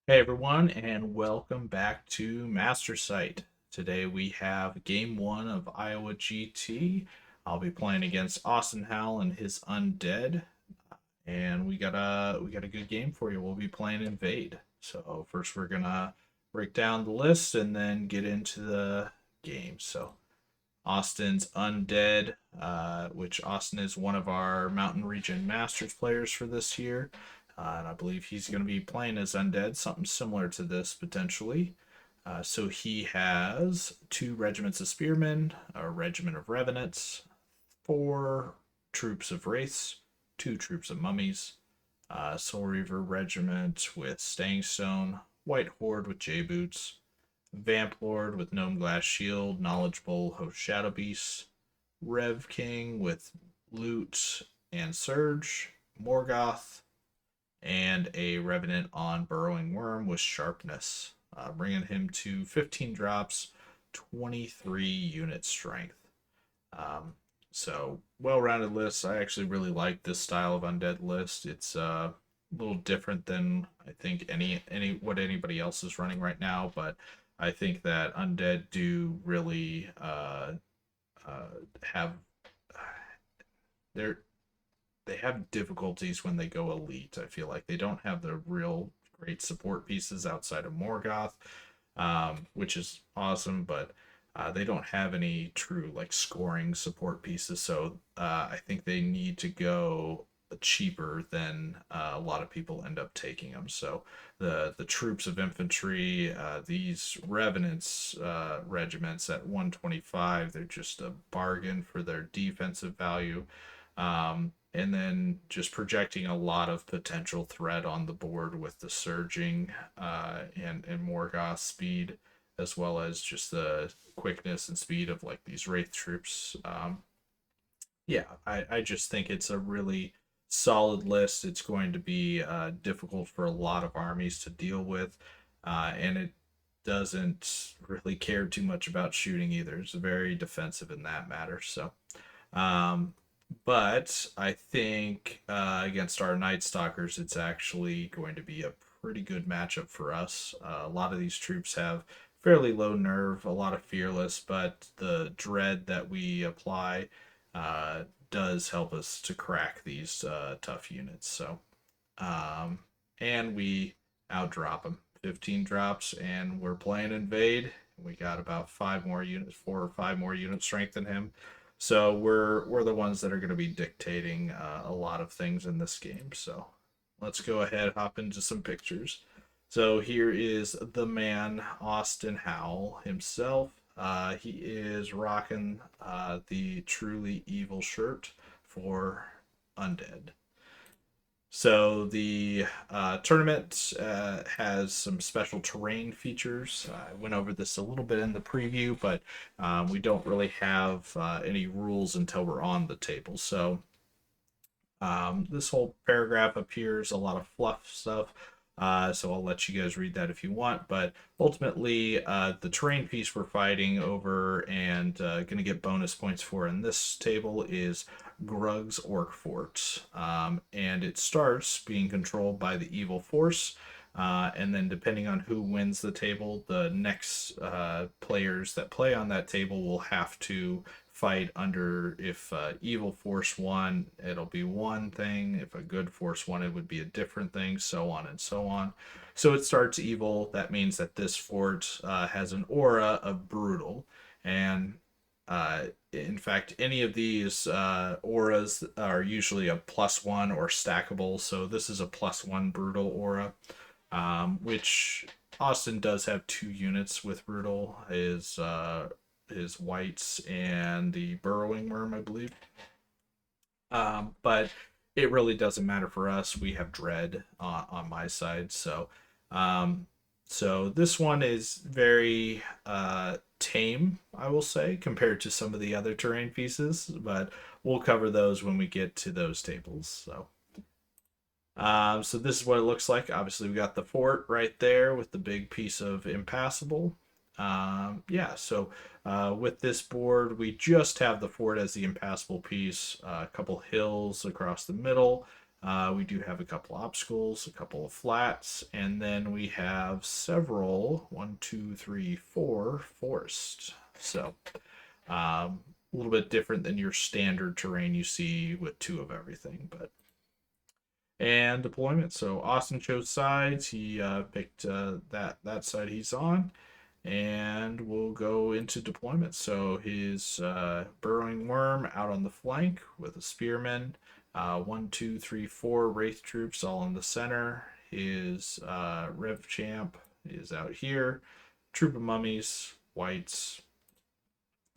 Hey everyone, and welcome back to Master Site. Today we have game one of Iowa GT. I'll be playing against Austin Howell and his Undead, and we got a good game for you. We'll be playing Invade. So first we're gonna break down the list and then get into the game. So Austin's Undead, which Austin is one of our Mountain Region Masters players for this year. And I believe he's going to be playing as Undead, something similar to this potentially. So he has two regiments of spearmen, a regiment of revenants, four troops of wraiths, two troops of mummies, Soul Reaver regiment with Staying Stone, White Horde with J Boots, Vamp Lord with Gnome Glass Shield, Knowledge Bowl, Host Shadow Beast, Rev King with Loot and Surge, Morgoth, and a Revenant on Burrowing Worm with Sharpness, bringing him to 15 drops, 23 unit strength. So well-rounded list. I actually really like this style of undead list. It's a little different than I think any what anybody else is running right now, but I think that undead do really have they're they have difficulties when they go elite. I feel like they don't have the real great support pieces outside of Morgoth, which is awesome, but they don't have any true like scoring support pieces. So I think they need to go cheaper than a lot of people end up taking them. So the troops of infantry, these revenants regiments at 125, they're just a bargain for their defensive value. And then just projecting a lot of potential threat on the board with the surging and Morgoth speed, as well as just the quickness and speed of like these wraith troops. Yeah, I just think it's a really solid list. It's going to be difficult for a lot of armies to deal with, and it doesn't really care too much about shooting either. It's very defensive in that matter. So, um, but I think against our Night Stalkers, it's actually going to be a pretty good matchup for us. A lot of these troops have fairly low nerve, a lot of fearless, but the dread that we apply uh, does help us to crack these tough units. So, um, and we outdrop them. 15 drops, and we're playing Invade. We got about five more units, four or five more unit strength than him. So we're the ones that are going to be dictating a lot of things in this game. So let's go ahead, hop into some pictures. So here is the man, Austin Howell himself. He is rocking the truly evil shirt for Undead. So the tournament has some special terrain features. I went over this a little bit in the preview, but we don't really have any rules until we're on the table. So this whole paragraph appears a lot of fluff stuff. So I'll let you guys read that if you want. But ultimately, the terrain piece we're fighting over and going to get bonus points for in this table is Grug's Orc Fort. And it starts being controlled by the evil force. And then, depending on who wins the table, the next players that play on that table will have to fight under. If evil force won, it'll be one thing. If a good force won, it would be a different thing, so on and so on. So it starts evil. That means that this fort has an aura of brutal. And in fact, any of these auras are usually a +1 or stackable. So this is a +1 brutal aura, which Austin does have two units with brutal. His whites and the burrowing worm, I believe. But it really doesn't matter for us. We have dread on my side, um, so this one is very tame, I will say, compared to some of the other terrain pieces. But we'll cover those when we get to those tables. So this is what it looks like. Obviously, we got the fort right there with the big piece of impassable. Yeah, so with this board, we just have the fort as the impassable piece, a couple hills across the middle, We do have a couple obstacles, a couple of flats, and then we have several, one, two, three, four, forest. So a little bit different than your standard terrain you see with two of everything, but and deployment. So Austin chose sides. He picked that side he's on, and we'll go into deployment. So his burrowing worm out on the flank with a spearman. One, two, three, four wraith troops all in the center. His rev champ is out here. Troop of mummies, whites.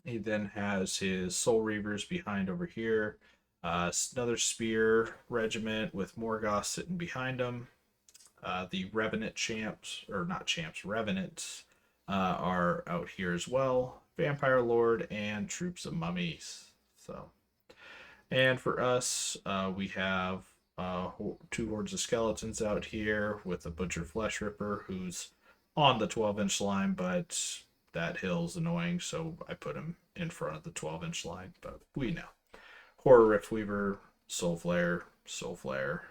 He then has his soul reavers behind over here. Another spear regiment with Morgoth sitting behind him. The Revenant champs, or not champs, Revenants are out here as well. Vampire Lord and troops of mummies. So, and for us, we have two hordes of skeletons out here with a Butcher Flesh Ripper who's on the 12-inch line, but that hill's annoying, so I put him in front of the 12-inch line. But we know. Horror Rift Weaver, Soul Flare, Soul Flare,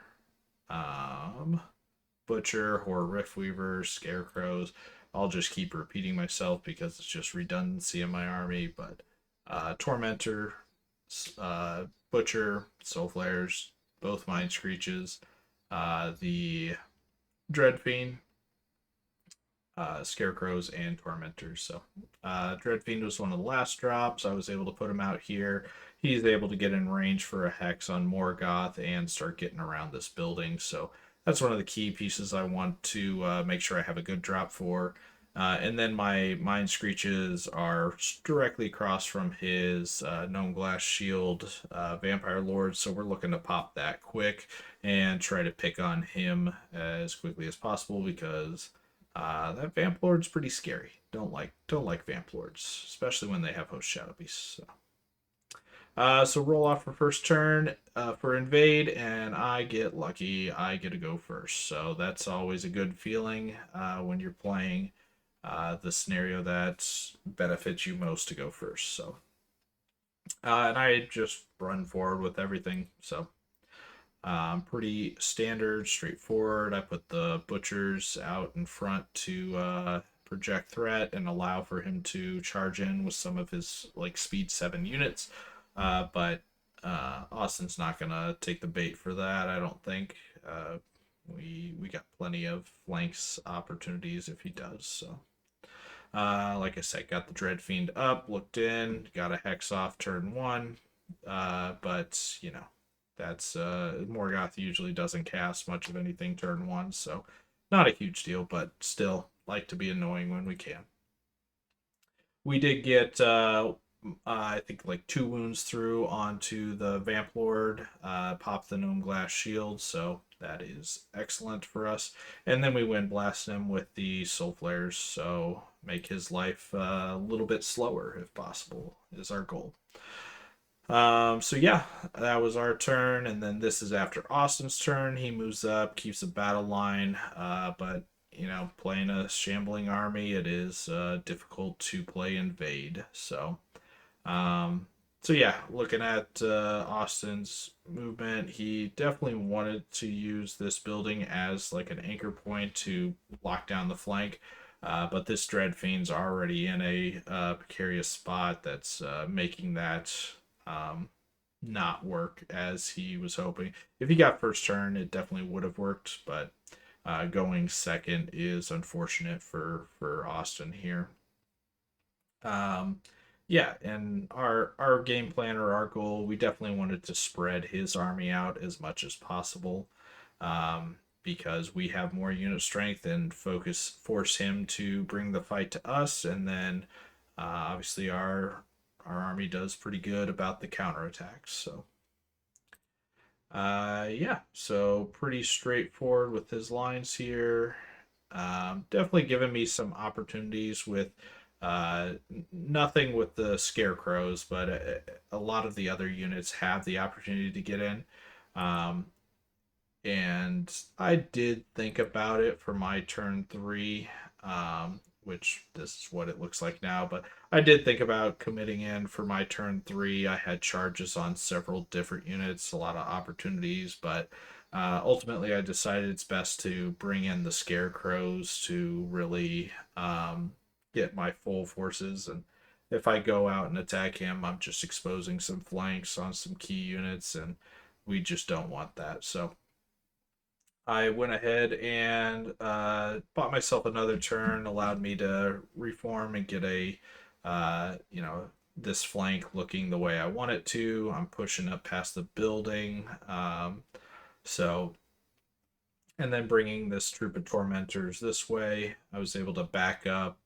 Butcher, Horror Rift Weaver, Scarecrows. I'll just keep repeating myself because it's just redundancy in my army. But Tormentor, Butcher, Soul Flares, both Mind Screeches, the Dreadfiend, Scarecrows, and Tormentors. So Dreadfiend was one of the last drops. I was able to put him out here. He's able to get in range for a Hex on Morgoth and start getting around this building. So that's one of the key pieces I want to make sure I have a good drop for. And then my Mind Screeches are directly across from his Gnome Glass Shield Vampire Lord. So we're looking to pop that quick and try to pick on him as quickly as possible because that Vamp Lord's pretty scary. Don't like Vamp Lords, especially when they have Host Shadow Beasts. So roll off for first turn for Invade, and I get lucky. I get to go first. So that's always a good feeling when you're playing the scenario that benefits you most to go first. So, and I just run forward with everything. So, pretty standard, straightforward. I put the butchers out in front to project threat and allow for him to charge in with some of his like speed 7 units. But Austin's not gonna take the bait for that. I don't think. We got plenty of flanks opportunities if he does. So, like I said, got the Dreadfiend up, looked in, got a Hex off turn 1. But you know, that's Morgoth usually doesn't cast much of anything turn 1, so not a huge deal, but still like to be annoying when we can. We did get I think like 2 wounds through onto the Vamp Lord, pop the Gnome Glass Shield, so that is excellent for us. And then we went blasting him with the Soul Flares, so make his life a little bit slower if possible is our goal. So yeah, that was our turn, and then this is after Austin's turn. He moves up, keeps a battle line, but you know, playing a shambling army, it is difficult to play Invade. Um, so yeah, looking at Austin's movement, he definitely wanted to use this building as like an anchor point to lock down the flank. But this Dreadfiend's already in a precarious spot that's making that not work as he was hoping. If he got first turn, it definitely would have worked, but going second is unfortunate for Austin here. Yeah, and our game plan or our goal, we definitely wanted to spread his army out as much as possible, because we have more unit strength and force him to bring the fight to us, and then obviously our army does pretty good about the counterattacks. So yeah, so pretty straightforward with his lines here. Definitely giving me some opportunities with nothing with the scarecrows, but a lot of the other units have the opportunity to get in. And I did think about it for my turn 3. which this is what it looks like now. But I did think about committing in for my turn 3. I had charges on several different units, a lot of opportunities, but ultimately I decided it's best to bring in the scarecrows to really get my full forces. And if I go out and attack him, I'm just exposing some flanks on some key units, and we just don't want that. So I went ahead and bought myself another turn, allowed me to reform and get a, this flank looking the way I want it to. I'm pushing up past the building. So, and then bringing this troop of tormentors this way, I was able to back up,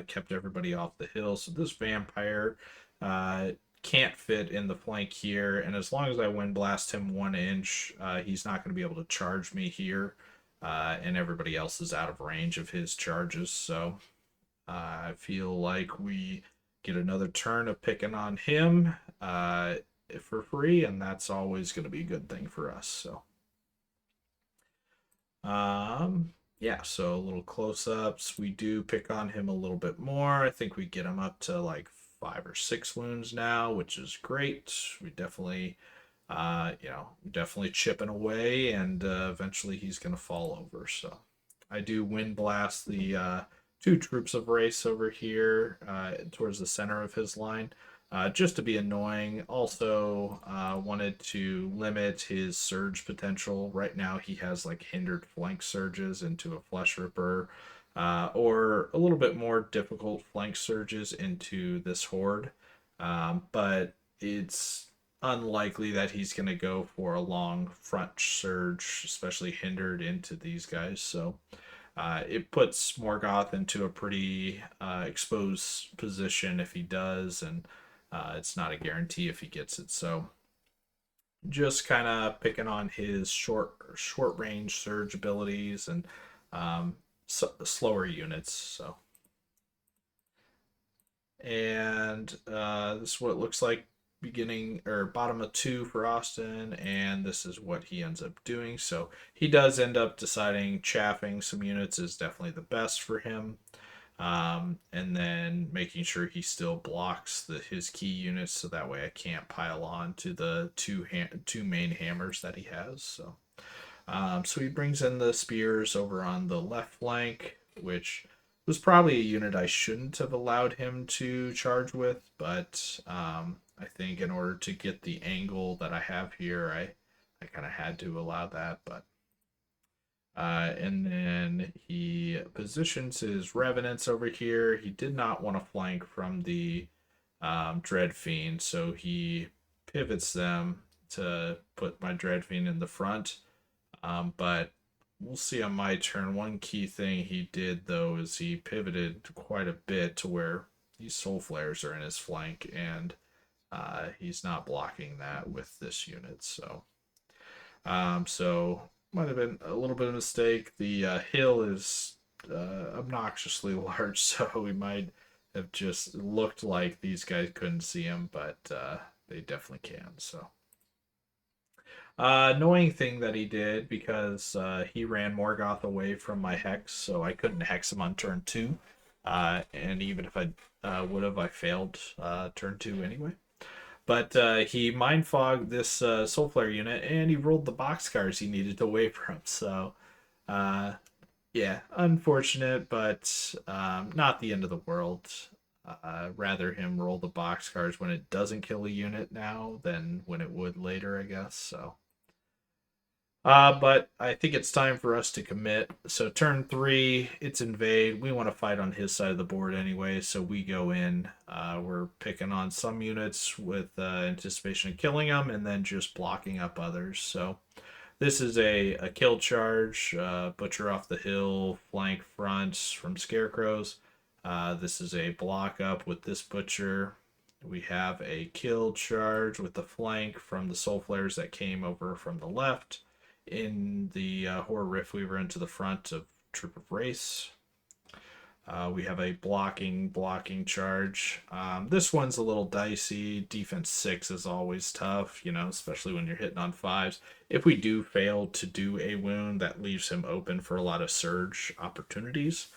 kept everybody off the hill. So this vampire uh, can't fit in the flank here, and as long as I wind blast him 1 inch, he's not going to be able to charge me here, and everybody else is out of range of his charges. So I feel like we get another turn of picking on him for free, and that's always going to be a good thing for us. So. Yeah, so a little close ups. We do pick on him a little bit more. I think we get him up to like 5 or 6 wounds now, which is great. We definitely, definitely chipping away, and eventually he's going to fall over. So I do wind blast the 2 troops of race over here towards the center of his line just to be annoying. Also, wanted to limit his surge potential. Right now, he has like hindered flank surges into a flesh ripper, or a little bit more difficult flank surges into this horde. But it's unlikely that he's going to go for a long front surge, especially hindered into these guys. So it puts Morgoth into a pretty exposed position if he does, and it's not a guarantee if he gets it. So just kind of picking on his short range surge abilities and slower units. So and this is what it looks like beginning or bottom of 2 for Austin, and this is what he ends up doing. So he does end up deciding chaffing some units is definitely the best for him, and then making sure he still blocks his key units so that way I can't pile on to the two main hammers that he has. So he brings in the spears over on the left flank, which was probably a unit I shouldn't have allowed him to charge with, but I think in order to get the angle that I have here, I kind of had to allow that. But and then he positions his revenants over here. He did not want to flank from the Dread Fiend, so he pivots them to put my Dread Fiend in the front. But we'll see on my turn. One key thing he did, though, is he pivoted quite a bit to where these Soul Flares are in his flank, and he's not blocking that with this unit. So might have been a little bit of a mistake. The hill is obnoxiously large, so we might have just looked like these guys couldn't see him, but they definitely can. So annoying thing that he did, because he ran Morgoth away from my hex, so I couldn't hex him on turn 2. And even if I would have, I failed turn 2 anyway. But he mind fogged this Soul Flare unit, and he rolled the boxcars he needed to wave from. So, yeah, unfortunate, but not the end of the world. Rather him roll the boxcars when it doesn't kill a unit now than when it would later, I guess. So, but I think it's time for us to commit. So turn 3, it's Invade. We want to fight on his side of the board anyway, so we go in. We're picking on some units with anticipation of killing them, and then just blocking up others. So this is a kill charge, butcher off the hill, flank fronts from scarecrows. This is a block up with this butcher. We have a kill charge with the flank from the soul flares that came over from the left in the Horror Riftweaver into the front of Troop of Race. We have a blocking charge. This one's a little dicey. Defense 6 is always tough, especially when you're hitting on 5s. If we do fail to do a wound, that leaves him open for a lot of surge opportunities.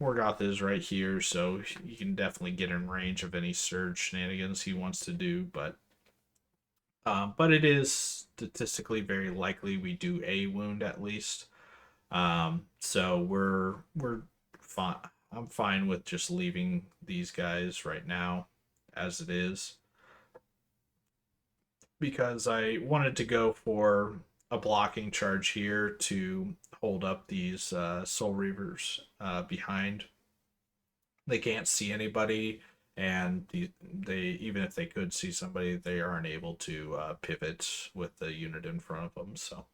Morgoth is right here, so you can definitely get in range of any surge shenanigans he wants to do. But it is statistically very likely we do a wound at least. So we're fine. I'm fine with just leaving these guys right now as it is because I wanted to go for a blocking charge here to hold up these Soul Reavers behind. They can't see anybody, and they even if they could see somebody, they aren't able to pivot with the unit in front of them. So.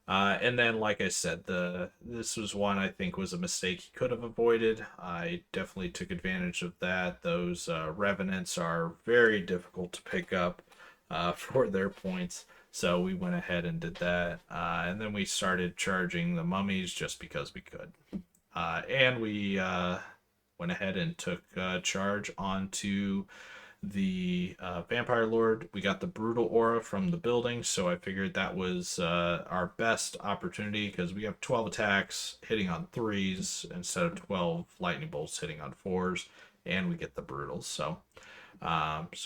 And then, like I said, this was one I think was a mistake he could have avoided. I definitely took advantage of that. Those revenants are very difficult to pick up for their points, so we went ahead and did that. And then we started charging the mummies just because we could. And we went ahead and took charge onto the Vampire Lord. We got the Brutal Aura from the building, so I figured that was our best opportunity because we have 12 attacks hitting on threes instead of 12 lightning bolts hitting on fours, and we get the Brutals. So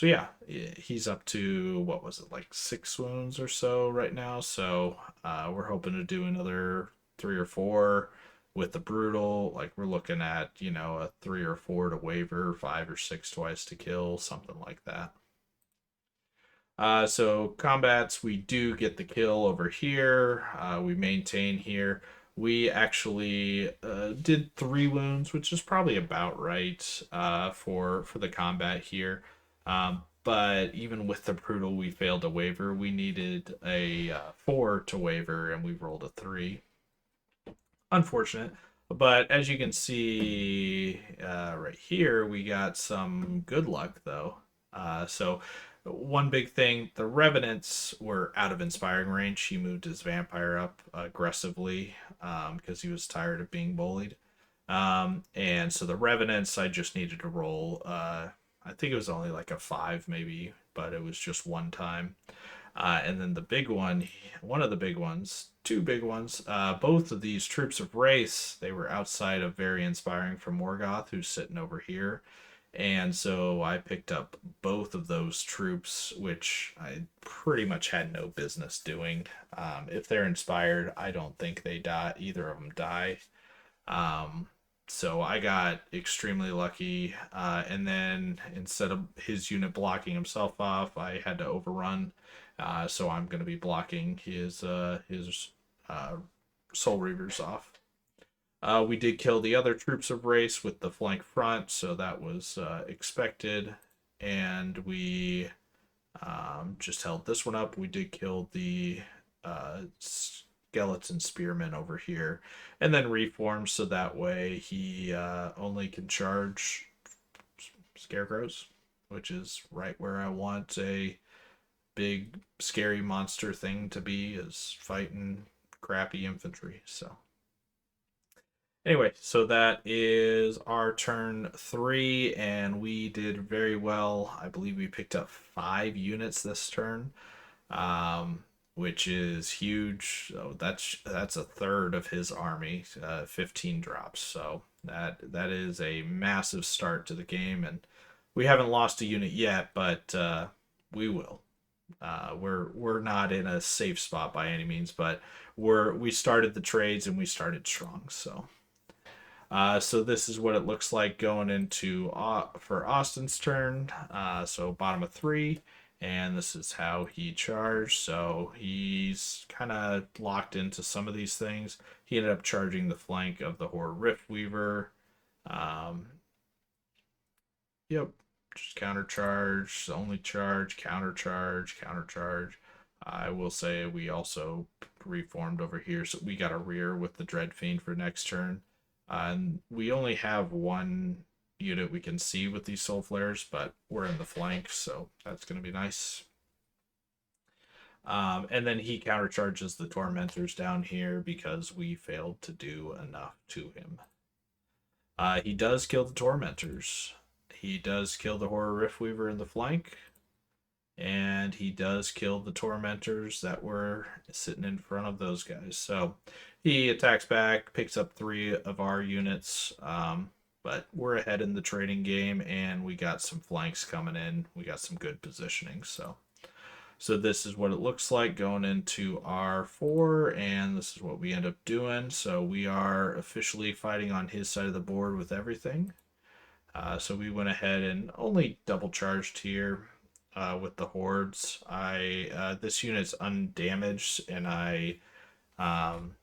yeah, he's up to what was it, like 6 wounds or so right now. So we're hoping to do another 3 or 4 with the brutal. Like we're looking at a 3 or 4 to waver, 5 or 6 twice to kill, something like that. So combats, we do get the kill over here. We maintain here. We actually did 3 wounds, which is probably about right for the combat here. But even with the brutal, we failed to waver. We needed a 4 to waver, and we rolled a 3. Unfortunate. But as you can see right here, we got some good luck though. So one big thing, the Revenants were out of inspiring range. He moved his vampire up aggressively because he was tired of being bullied. And so the Revenants, I just needed to roll. I think it was only like a 5 maybe, but it was just one time. And then the big one of the big ones, 2 big ones, both of these troops of race, they were outside of very inspiring from Morgoth, who's sitting over here. And so I picked up both of those troops, which I pretty much had no business doing. If they're inspired, I don't think they die. Either of them die. Um, so I got extremely lucky. And then instead of his unit blocking himself off, I had to overrun. So I'm going to be blocking his uh, Soul Reavers off. We did kill the other troops of race with the flank front, so that was expected. And we just held this one up. We did kill the skeleton spearmen over here, and then reform so that way he only can charge scarecrows, which is right where I want a big scary monster thing to be, is fighting crappy infantry. So anyway, so that is our turn 3, and we did very well. I believe we picked up 5 units this turn, um, which is huge. So that's a third of his army, 15 drops. So that is a massive start to the game, and we haven't lost a unit yet, but we will. We're not in a safe spot by any means, but we started the trades and we started strong. So this is what it looks like going into for Austin's turn. So bottom of 3, and this is how he charged. So he's kind of locked into some of these things. He ended up charging the flank of the Horror Rift Weaver. Um, yep, just counter charge, only charge, counter charge, counter charge. I will say we also reformed over here, so we got a rear with the Dread Fiend for next turn. And we only have one unit we can see with these soul flares, but we're in the flank, so that's going to be nice. And then he countercharges the tormentors down here because we failed to do enough to him. He does kill the tormentors. He does kill the Horror Riftweaver in the flank. and he does kill the tormentors that were sitting in front of those guys. So he attacks back, picks up 3 of our units, but we're ahead in the trading game, and we got some flanks coming in. We got some good positioning. So this is what it looks like going into R4, and this is what we end up doing. So we are officially fighting on his side of the board with everything. So we went ahead and only double charged here with the hordes. This unit's undamaged, and um,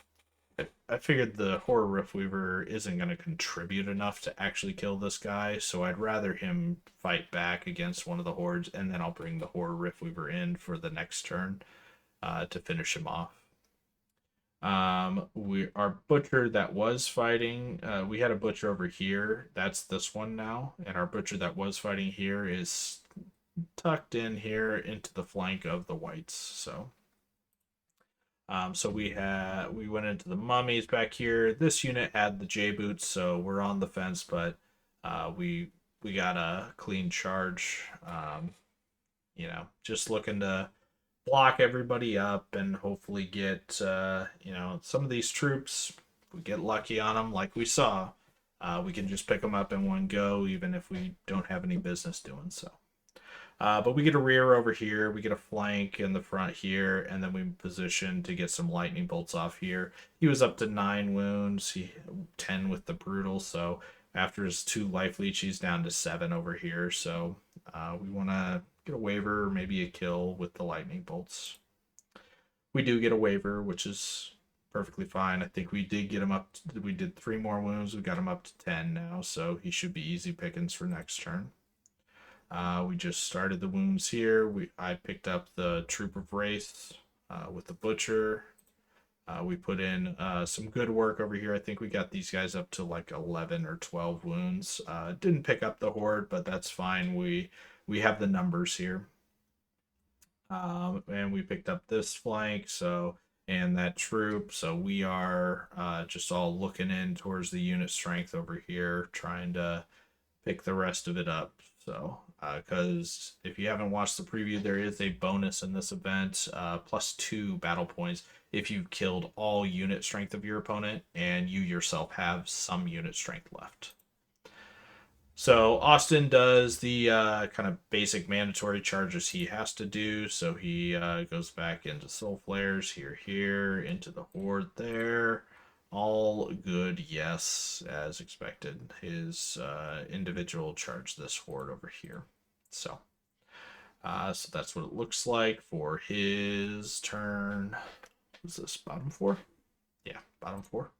I figured the Horror Riftweaver isn't going to contribute enough to actually kill this guy, so I'd rather him fight back against one of the hordes, and then I'll bring the Horror Riftweaver in for the next turn to finish him off. Our butcher that was fighting, we had a butcher over here. That's this one now, and our butcher that was fighting here is tucked in here into the flank of the whites. So we went into the mummies back here. This unit had the J boots, so we're on the fence, but we got a clean charge. Just looking to block everybody up and hopefully get some of these troops. If we get lucky on them, like we saw, we can just pick them up in one go, even if we don't have any business doing so. But we get a rear over here, we get a flank in the front here, and then we position to get some lightning bolts off here. He was up to 9 wounds, 10 with the brutal, so after his 2 life leech, he's down to 7 over here. So we want to get a waiver, maybe a kill with the lightning bolts. We do get a waiver, which is perfectly fine. I think we did get him up. We did 3 more wounds. We got him up to 10 now, so he should be easy pickings for next turn. We just started the wounds here. I picked up the Troop of Wraiths with the Butcher. We put in some good work over here. I think we got these guys up to like 11 or 12 wounds. Didn't pick up the Horde, but that's fine. We have the numbers here. And we picked up this flank, and that troop. So we are just all looking in towards the unit strength over here, trying to pick the rest of it up. So, because if you haven't watched the preview, there is a bonus in this event, +2 battle points if you've killed all unit strength of your opponent and you yourself have some unit strength left. So Austin does the kind of basic mandatory charges he has to do. So he goes back into Soul Flares here, into the Horde there. All good, yes, as expected. His individual charge this Horde over here. So that's what it looks like for his turn. Is this bottom 4? Yeah, bottom 4.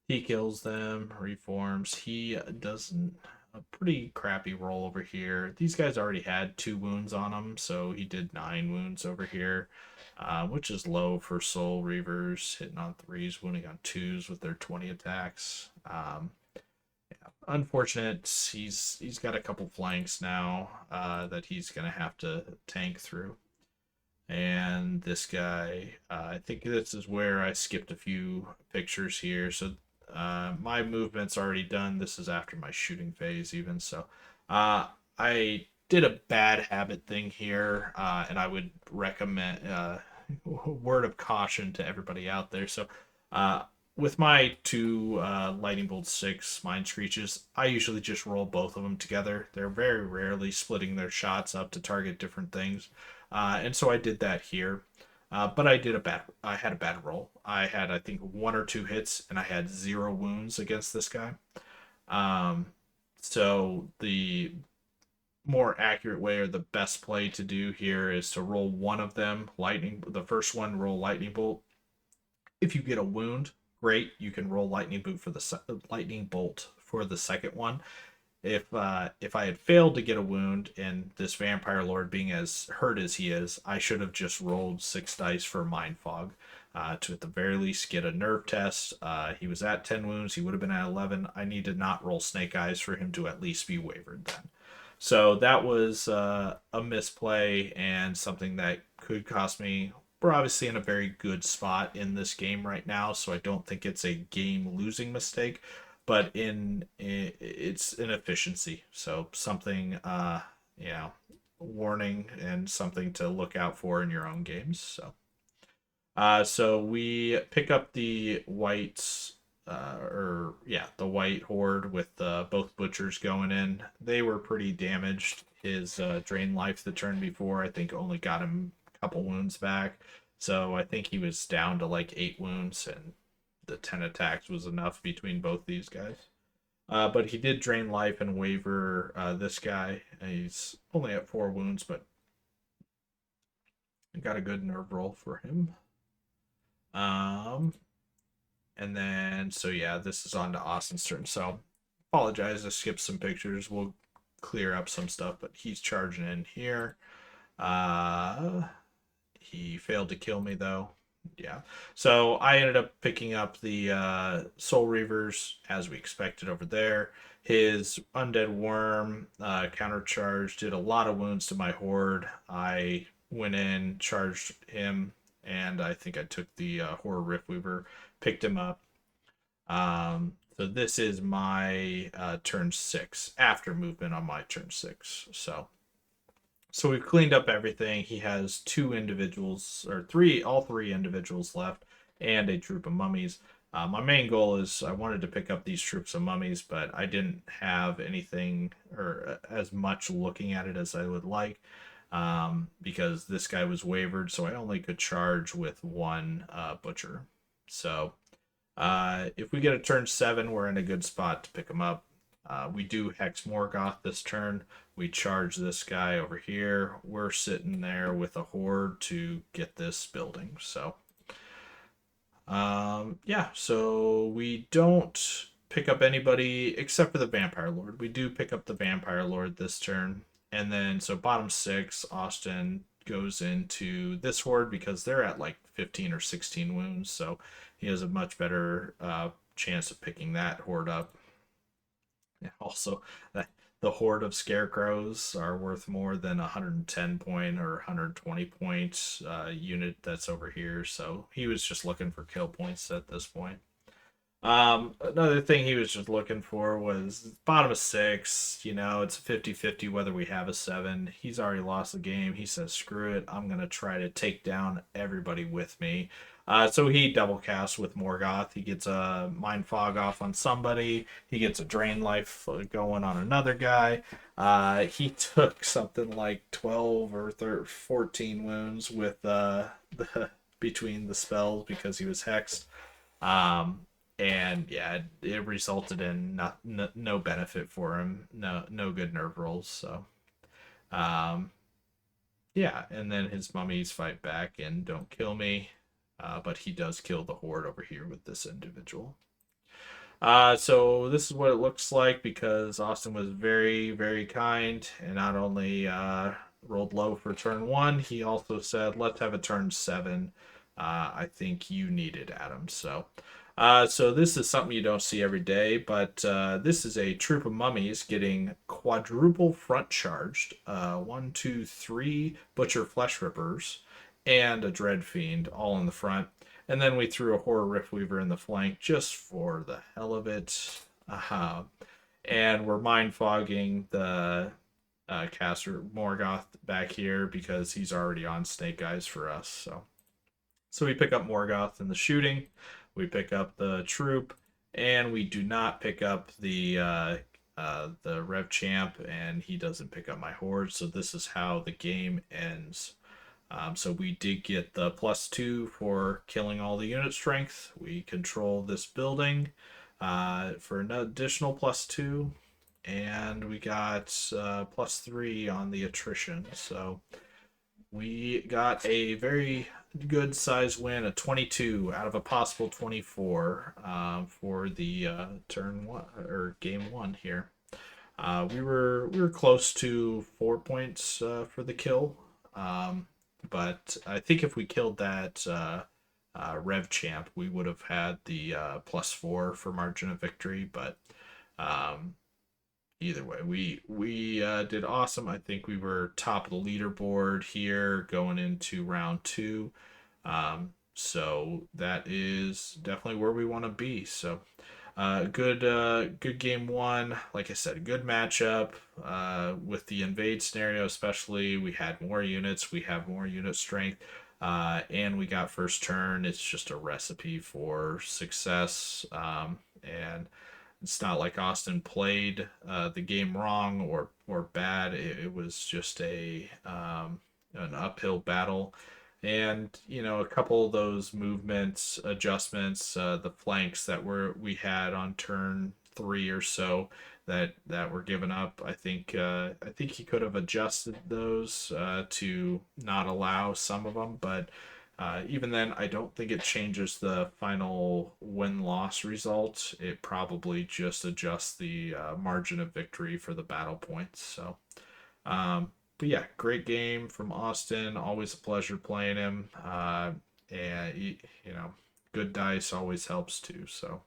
He kills them, reforms. He doesn't a pretty crappy roll over here. These guys already had 2 wounds on them, so he did 9 wounds over here, which is low for Soul Reavers, hitting on 3s, wounding on 2s with their 20 attacks. Yeah, unfortunate. He's got a couple flanks now that he's gonna have to tank through. And this guy, I think this is where I skipped a few pictures here. So my movement's already done. This is after my shooting phase even. So I did a bad habit thing here, and I would recommend word of caution to everybody out there. So with my 2 Lightning Bolt 6 Mind Screeches, I usually just roll both of them together. They're very rarely splitting their shots up to target different things. And so I did that here. But I had a bad roll. I had, I think, 1 or 2 hits, and I had 0 wounds against this guy. So the more accurate way, or the best play to do here, is to roll one of them the first one, roll lightning bolt. If you get a wound, great, you can roll lightning bolt for the second one. If I had failed to get a wound, and this Vampire Lord being as hurt as he is, I should have just rolled 6 dice for Mind Fog to at the very least get a nerve test. He was at 10 wounds. He would have been at 11. I need to not roll Snake Eyes for him to at least be wavered then. So that was a misplay and something that could cost me. We're obviously in a very good spot in this game right now, so I don't think it's a game-losing mistake, but it's an efficiency. So something, warning and something to look out for in your own games. So we pick up the whites, the white horde with both butchers going in. They were pretty damaged. His drain life the turn before, I think, only got him a couple wounds back. So I think he was down to like 8 wounds, and the 10 attacks was enough between both these guys. But he did drain life and waver this guy. He's only at 4 wounds, but got a good nerve roll for him. Um, and then, so yeah, this is on to Austin's turn. So apologize, I skipped some pictures. We'll clear up some stuff, but he's charging in here. He failed to kill me though. Yeah. So I ended up picking up the Soul Reavers as we expected over there. His Undead Worm countercharge did a lot of wounds to my horde. I went in, charged him, and I think I took the Horror Riftweaver, picked him up. So this is my turn 6 after movement on my turn 6. So we've cleaned up everything. He has 2 individuals, or all three individuals left, and a troop of mummies. My main goal is I wanted to pick up these troops of mummies, but I didn't have anything or as much looking at it as I would like, because this guy was wavered, so I only could charge with one butcher. So if we get a turn 7, we're in a good spot to pick him up. We do Hex Morgoth this turn. We charge this guy over here. We're sitting there with a horde to get this building. So, yeah, so we don't pick up anybody except for the Vampire Lord. We do pick up the Vampire Lord this turn. And then, so bottom 6, Austin goes into this horde because they're at like 15 or 16 wounds. So he has a much better chance of picking that horde up. Also, the horde of scarecrows are worth more than 110 point or 120 point unit that's over here. So he was just looking for kill points at this point. Another thing he was just looking for was bottom of 6. It's 50-50 whether we have a 7. He's already lost the game. He says, screw it. I'm going to try to take down everybody with me. So he double casts with Morgoth. He gets a Mind Fog off on somebody. He gets a Drain Life going on another guy. He took something like 12 or 14 wounds with between the spells because he was hexed. And yeah, it resulted in no benefit for him. No good nerve rolls. So, yeah, and then his mummies fight back and don't kill me. But he does kill the horde over here with this individual. So this is what it looks like because Austin was very, very kind and not only rolled low for turn 1, he also said, let's have a turn 7. I think you need it, Adam. So this is something you don't see every day, but this is a troop of mummies getting quadruple front charged. 1, 2, 3 Butcher Flesh Rippers and a Dread Fiend all in the front. And then we threw a Horror Riftweaver in the flank just for the hell of it. And we're mind fogging the caster Morgoth back here because he's already on Snake Eyes for us. So we pick up Morgoth in the shooting. We pick up the troop, and we do not pick up the Rev Champ, and he doesn't pick up my horde. So this is how the game ends. So we did get the +2 for killing all the unit strength. We control this building for an additional +2, and we got +3 on the attrition. So we got a very good size win, a 22 out of a possible 24 for the turn 1 or game 1 here. We were close to 4 points for the kill. But I think if we killed that Rev Champ, we would have had the +4 for margin of victory. But either way, we did awesome. I think we were top of the leaderboard here going into round 2. So that is definitely where we want to be. So Good game one. Like I said, good matchup. With the invade scenario, especially, we had more units. We have more unit strength, and we got first turn. It's just a recipe for success. And it's not like Austin played the game wrong or bad. It was just a an uphill battle, and a couple of those movements adjustments, the flanks that we had on turn three or so that were given up. I think he could have adjusted those to not allow some of them, but even then, I don't think it changes the final win-loss result. It probably just adjusts the margin of victory for the battle points. So, but yeah, great game from Austin. Always a pleasure playing him. And good dice always helps too. So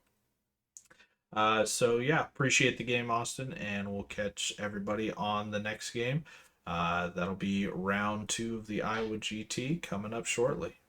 yeah, appreciate the game, Austin, and we'll catch everybody on the next game. That'll be round two of the Iowa GT coming up shortly.